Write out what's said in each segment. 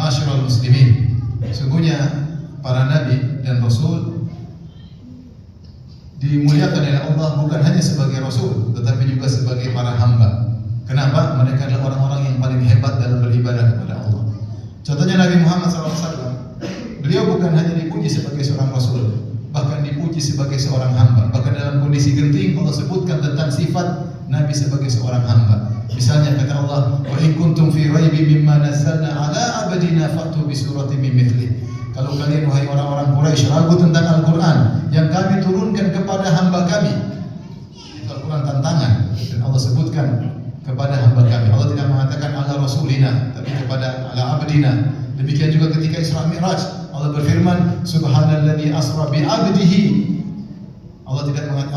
Ma'asyiral muslimin, sesungguhnya para nabi dan rasul dimuliakan oleh Allah bukan hanya sebagai rasul, tetapi juga sebagai para hamba. Kenapa? Mereka adalah orang-orang yang paling hebat dalam beribadah kepada Allah. Contohnya Nabi Muhammad SAW, beliau bukan hanya dipuji sebagai seorang rasul, bahkan dipuji sebagai seorang hamba. Bahkan dalam kondisi genting Allah sebutkan tentang sifat Nabi sebagai seorang hamba. Misalnya kata Allah, wa in kuntum fi raibin mimma nazzalna ala abdina fa'tu bi suratin min mithlihi. Kalau kalian wahai orang-orang Quraisy ragu tentang Al-Qur'an yang kami turunkan kepada hamba kami, itu Al-Qur'an tantangan, dan Allah sebutkan kepada hamba kami. Allah tidak mengatakan ala rasulina, tapi kepada ala abdina. Demikian juga ketika Isra Mi'raj, Allah berfirman subhanalladzi asra bi 'abdihi. Allah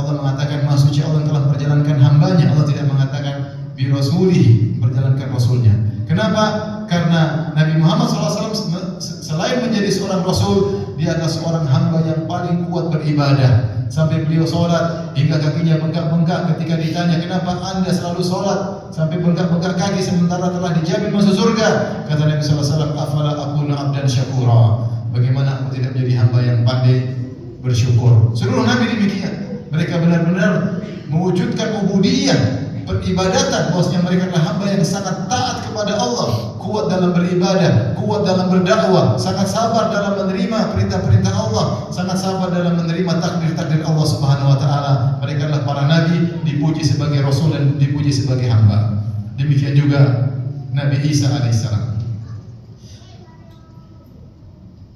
mengatakan maha suci Allah yang telah memperjalankan hambanya. Allah tidak mengatakan bi rasulihi, memperjalankan rasulnya. Kenapa? Karena Nabi Muhammad SAW selain menjadi seorang rasul, dia adalah seorang hamba yang paling kuat beribadah. Sampai beliau sholat hingga kakinya bengkak-bengkak ketika ditanya, kenapa anda selalu sholat sampai bengkak-bengkak kaki sementara telah dijamin masuk surga? Kata Nabi SAW, afala akuna abdan syakura. Bagaimana aku tidak menjadi hamba yang pandai bersyukur? Seluruh Nabi demikian. Mereka benar-benar mewujudkan ubudiyah, peribadatan, bahwasanya mereka adalah hamba yang sangat taat kepada Allah, kuat dalam beribadah, kuat dalam berdakwah, sangat sabar dalam menerima perintah-perintah Allah, sangat sabar dalam menerima takdir-takdir Allah Subhanahu wa taala. Mereka adalah para nabi, dipuji sebagai rasul dan dipuji sebagai hamba. Demikian juga Nabi Isa alaihissalam.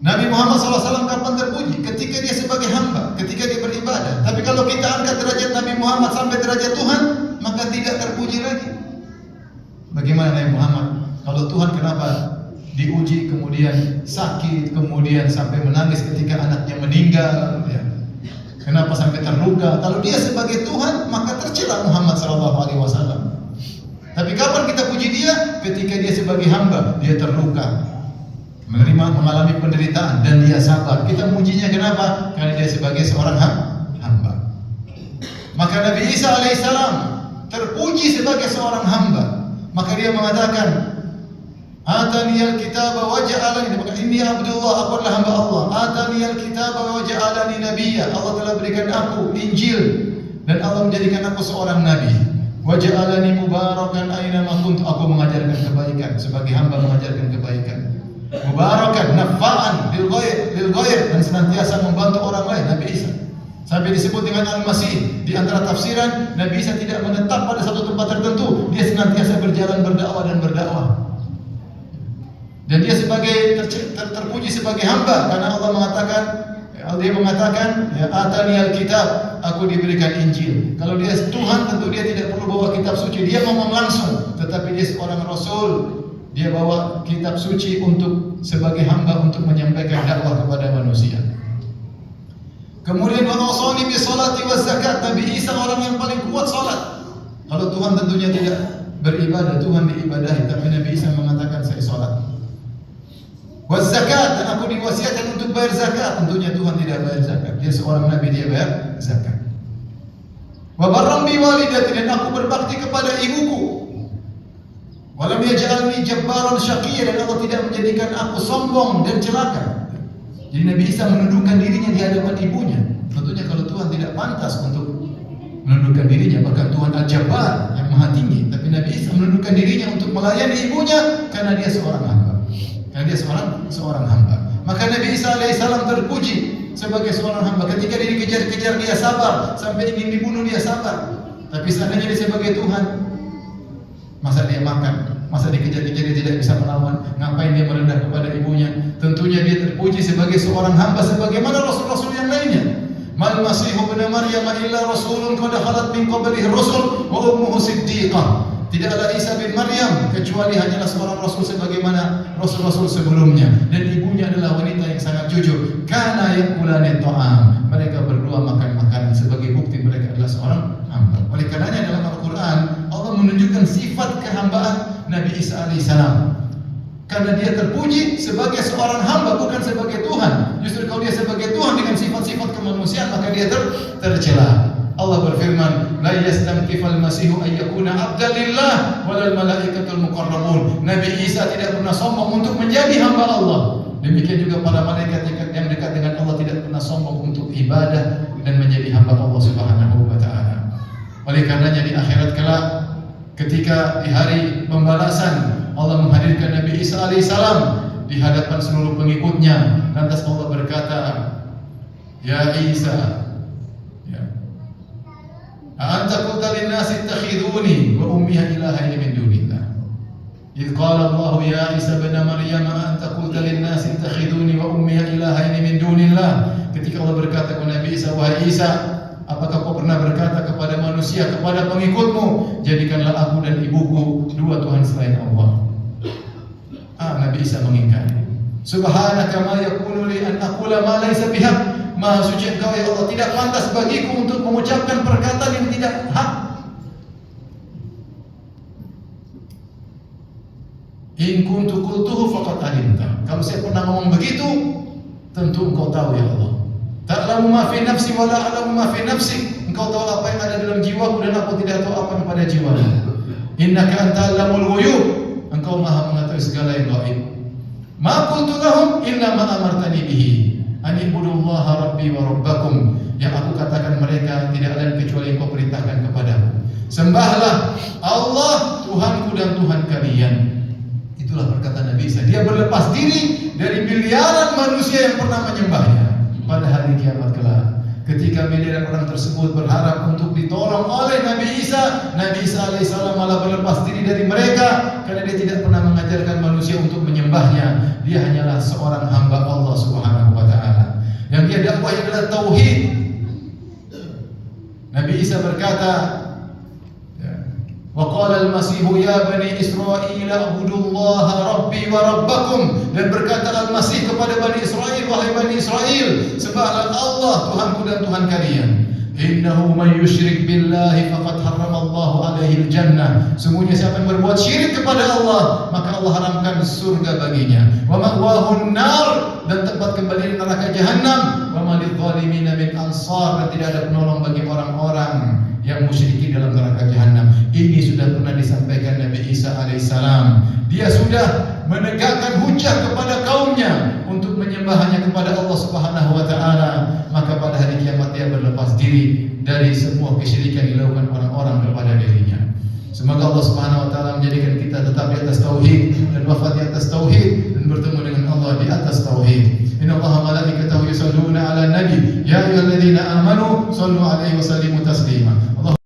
Nabi Muhammad SAW kapan terpuji? Ketika dia sebagai hamba, ketika dia beribadah. Tapi kalau kita angkat derajat Nabi Muhammad sampai derajat Tuhan, maka tidak terpuji lagi. Bagaimana Nabi Muhammad? Kalau Tuhan kenapa diuji, kemudian sakit, kemudian sampai menangis ketika anaknya meninggal, ya. Kenapa sampai terluka? Kalau dia sebagai Tuhan, maka tercela Muhammad SAW. Tapi kapan kita puji dia? Ketika dia sebagai hamba, dia terluka, mengalami penderitaan, dan dia sabar. Kita mujinya kenapa? Karena dia sebagai seorang hamba. Maka Nabi Isa alaihissalam terpuji sebagai seorang hamba. Maka dia mengatakan, Ataniyal kitaba wa ja'alani, inni abdullah, aku adalah hamba Allah. Ataniyal kitaba wa ja'alani nabiyya, Allah telah berikan aku Injil dan Allah menjadikan aku seorang nabi. Wa ja'alani mubarakan aina ma kuntu, aku mengajarkan kebaikan, sebagai hamba mengajarkan kebaikan. Mubarakan, nafa'an lil ghair, dan senantiasa membantu orang lain. Nabi Isa sampai disebut dengan Al-Masih. Di antara tafsiran, Nabi Isa tidak menetap pada satu tempat tertentu, dia senantiasa berjalan berdakwah dan berdakwah. Dan dia sebagai terpuji sebagai hamba karena Allah mengatakan ya atani alkitab, aku diberikan Injil. Kalau dia Tuhan tentu dia tidak perlu bawa kitab suci, dia ngomong langsung. Tetapi dia seorang rasul, dia bawa kitab suci untuk sebagai hamba untuk menyampaikan dakwah kepada manusia. Kemudian wa awsani bi sholati waz zakat, Nabi Isa orang yang paling kuat salat. Kalau Tuhan tentunya tidak beribadah, Tuhan diibadahi, tapi Nabi Isa mengatakan saya salat. Waz zakat, dan aku diwasiatkan untuk bayar zakat. Tentunya Tuhan tidak bayar zakat. Dia seorang nabi, dia bayar zakat. Wa barram bi walidati, dan aku berbakti kepada ibuku. Wa lam yaj'alni jabbaran syaqiyyan, dan Allah tidak menjadikan aku sombong dan celaka. Jadi Nabi Isa menundukkan dirinya di hadapan ibunya. Tentunya kalau Tuhan tidak pantas untuk menundukkan dirinya, bahkan Tuhan Al-Jabbar yang maha tinggi, tapi Nabi Isa menundukkan dirinya untuk melayani ibunya karena dia seorang hamba. Karena dia seorang hamba. Maka Nabi Isa alaihissalam terpuji sebagai seorang hamba. Ketika dia dikejar-kejar dia sabar, sampai ingin dibunuh dia sabar. Tapi seandainya dia sebagai Tuhan, masa dia makan, masa dikejar-kejar dia tidak bisa melawan, ngapain dia merendah kepada ibunya? Tentunya dia terpuji sebagai seorang hamba sebagaimana rasul-rasul yang lainnya. Mal Masihu ibn Maryam illa rasulun qad khalat min qablihi rusul wa ummuhu siddiqah. Tidaklah Isa bin Maryam kecuali hanyalah seorang rasul sebagaimana rasul-rasul sebelumnya, dan ibunya adalah wanita yang sangat jujur. Kana yakulani ta'am, mereka berdua makan makanan sebagai bukti mereka adalah seorang hamba. Oleh karenanya dalam Al-Quran Allah menunjukkan sifat kehambaan Nabi Isa alaihissalam. Karena dia terpuji sebagai seorang hamba, bukan sebagai Tuhan. Justru kalau dia sebagai Tuhan dengan sifat-sifat kemanusiaan, maka dia tercela. Allah berfirman, la yastamkifal masihu ayyakuna abdan lillah walal malaikatul muqarrabun. Nabi Isa tidak pernah sombong untuk menjadi menjadi hamba Allah. Demikian juga para malaikat yang dekat dengan Allah tidak pernah sombong untuk ibadah dan menjadi hamba Allah Subhanahu wa taala. Oleh karenanya di akhirat kelak, ketika di hari pembalasan Allah menghadirkan Nabi Isa alaihissalam di hadapan seluruh pengikutnya, lantas Allah berkata, "Ya Isa, ya, anta qulta lin-nasi ittakhiduni wa ummi ilahaini min dunillah." Idz qala Allah ya Isa ibn Maryam anta qulta lin-nasi ittakhiduni wa ummi ilahaini min dunillah. Ketika Allah berkata kepada Nabi Isa, "Wahai Isa, apakah kau pernah berkata kepada manusia, kepada pengikutmu, jadikanlah aku dan ibuku dua Tuhan selain Allah?" Nabi Isa mengingkari. Subhanaka ma yakunu li an aqula ma laysa bihaq. Maha suci Engkau ya Allah, tidak pantas bagiku untuk mengucapkan perkataan yang tidak hak. In kuntu qultuhu faqad alimta. Kalau saya pernah ngomong begitu, tentu Engkau tahu ya Allah. Ta'lamu ma fi nafsi wa la a'lamu ma fi nafsi. Engkau tahu apa yang ada dalam jiwaku dan aku tidak tahu apa yang pada jiwamu. Innaka anta'lamul ghuyub. Engkau Maha mengetahui segala yang gaib. Ma qultu lahum illa ma amartani bihi. An ibudullaha rabbi wa rabbakum. Yang aku katakan mereka tidak lain kecuali Engkau perintahkan kepadaku. Sembahlah Allah Tuhanku dan Tuhan kalian. Itulah perkataan Nabi Isa. Dia berlepas diri dari miliaran manusia yang pernah menyembahnya. Pada hari kiamat kelak, ketika miliaran orang tersebut berharap untuk ditolong oleh Nabi Isa alaihissalam malah berlepas diri dari mereka karena dia tidak pernah mengajarkan manusia untuk menyembahnya. Dia hanyalah seorang hamba Allah Subhanahu wa taala. Yang dia dakwah adalah tauhid. Nabi Isa berkata, wa qala al-masih ya bani Israil a'budullaha rabbi wa rabbakum. Dan berkata al-masih kepada Bani Israel, wahai Bani Israel, sembahlah Allah Tuhanku dan Tuhan kalian. Innahu man yusyrik billahi faqad harramallahu alaihi al-jannah. Sungguhnya siapa yang berbuat syirik kepada Allah, maka Allah haramkan surga baginya. Wa ma'wahu an-nar, dan tempat kembali neraka jahanam. Wa ma lidh-dhalimin min ansar, dan tidak ada penolong bagi orang-orang yang musyriki dalam neraka jahanam. Ini sudah pernah disampaikan Nabi Isa alaihissalam. Dia sudah menegakkan hujah kepada kaumnya untuk menyembahnya kepada Allah Subhanahu wa taala. Maka pada hari kiamat dia berlepas diri dari semua kesyirikan yang dilakukan orang-orang kepada dirinya. Semoga Allah Subhanahu wa taala menjadikan kita tetap di atas tauhid dan wafat di atas tauhid dan bertemu dengan Allah di atas tauhid. Inna Allaha malaikatahu yusholluna 'alan nabi ya ayyuhalladzina amanu shallu 'alaihi wa sallimu taslima.